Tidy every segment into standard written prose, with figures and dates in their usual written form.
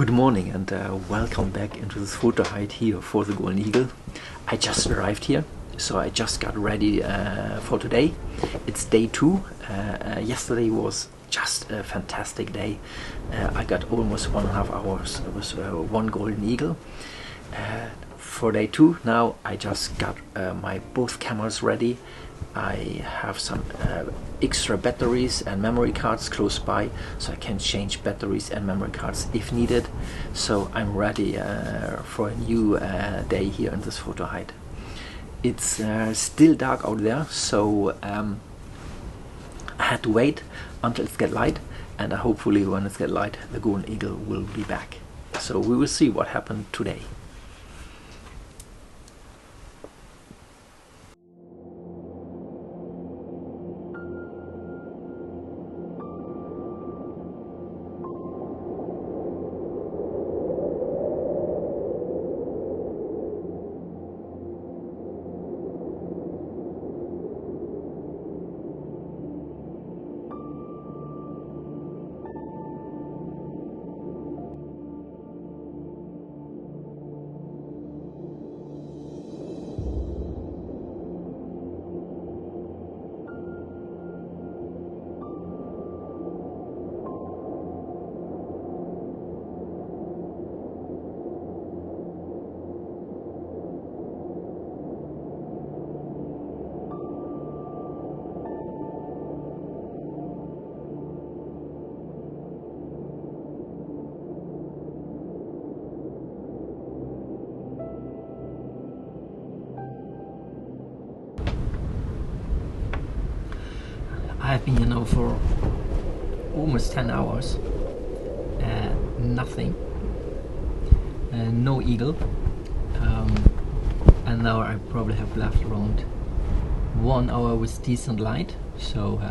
Good morning and welcome back into this photo hide here for the Golden Eagle. I just arrived here, so I just got ready for today. It's day 2. Yesterday was just a fantastic day. I got almost 1.5 hours. It was one Golden Eagle. For day 2 now I just got my both cameras ready. I have some extra batteries and memory cards close by, so I can change batteries and memory cards if needed. So I'm ready for a new day here in this photo hide. It's still dark out there, so I had to wait until it gets light, and hopefully when it gets light the Golden Eagle will be back. So we will see what happened today. I've been here now for almost 10 hours. Nothing. No eagle. And now I probably have left around 1 hour with decent light. So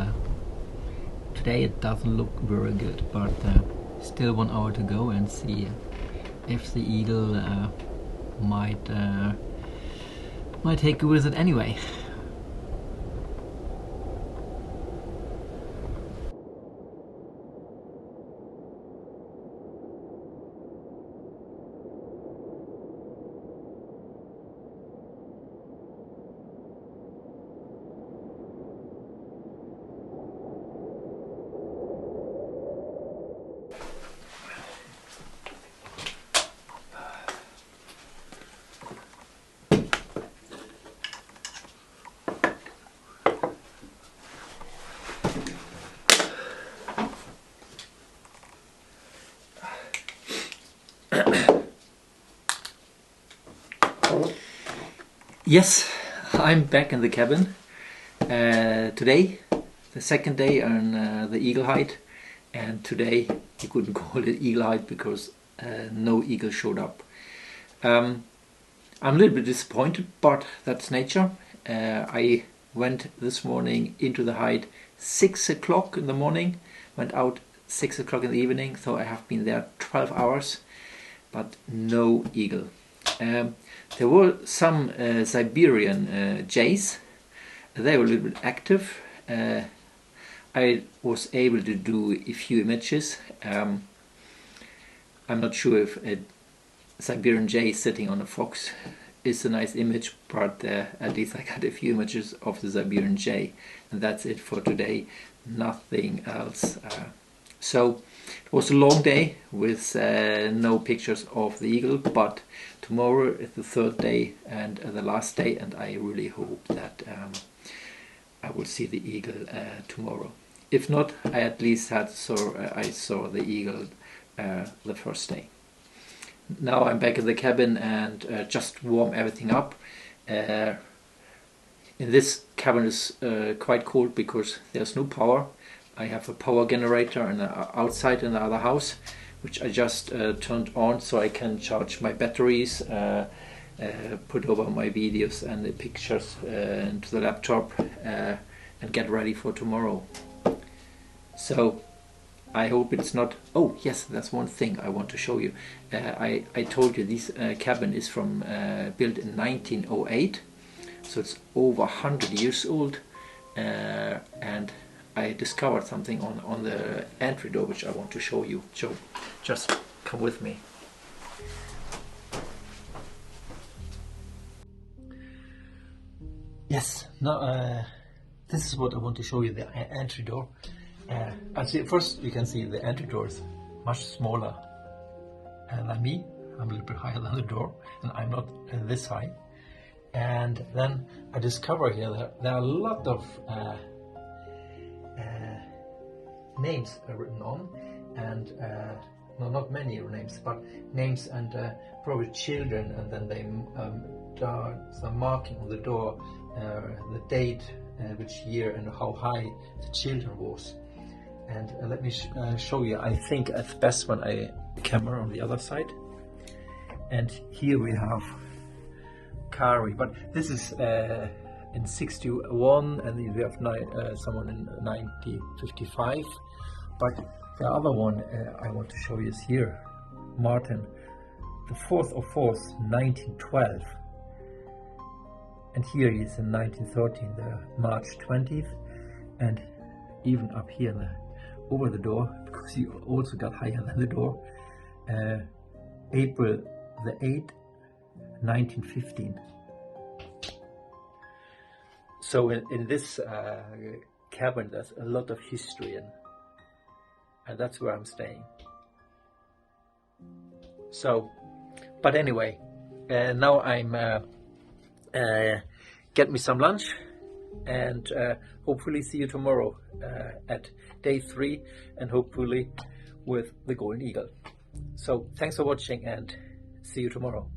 today it doesn't look very good, but still 1 hour to go and see if the eagle might take a visit anyway. Yes, I'm back in the cabin. Today, the second day on the eagle hide, and today you couldn't call it eagle hide because no eagle showed up. I'm a little bit disappointed, but that's nature. I went this morning into the hide 6 o'clock in the morning, went out 6 o'clock in the evening, so I have been there 12 hours, but no eagle. There were some Siberian jays. They were a little bit active. I was able to do a few images. I'm not sure if a Siberian jay sitting on a fox is a nice image, but at least I got a few images of the Siberian jay, and that's it for today. Nothing else. So it was a long day with no pictures of the eagle, but tomorrow is the third day and the last day, and I really hope that I will see the eagle tomorrow. If not, I at least I saw the eagle the first day. Now I'm back in the cabin and just warm everything up. In this cabin is quite cold because there's no power. I have a power generator outside in the other house, which I just turned on so I can charge my batteries, put over my videos and the pictures into the laptop, and get ready for tomorrow. So I hope it's not... Oh yes, that's one thing I want to show you. I told you this cabin is from built in 1908, so it's over 100 years old, and I discovered something on the entry door which I want to show you. So just come with me. Yes, now this is what I want to show you, the entry door. First you can see the entry door is much smaller than me. I'm a little bit higher than the door, and I'm not this high. And then I discover here that there are a lot of names written on, and no, not many names, but names and probably children, and then they some marking on the door, the date, which year, and how high the children was. And let me show you. I think it's best when I camera on the other side. And here we have Kari, but this is in 61, and we have someone in 1955. But the other one I want to show you is here, Martin, the 4th of 4th, 1912. And here he is in 1913, the March 20th, and even up here over the door, because he also got higher than the door, April the 8th, 1915. So in this cabin there's a lot of history in, and that's where I'm staying. So, but anyway, now I'm get me some lunch, and hopefully see you tomorrow at day 3, and hopefully with the Golden Eagle. So thanks for watching, and see you tomorrow.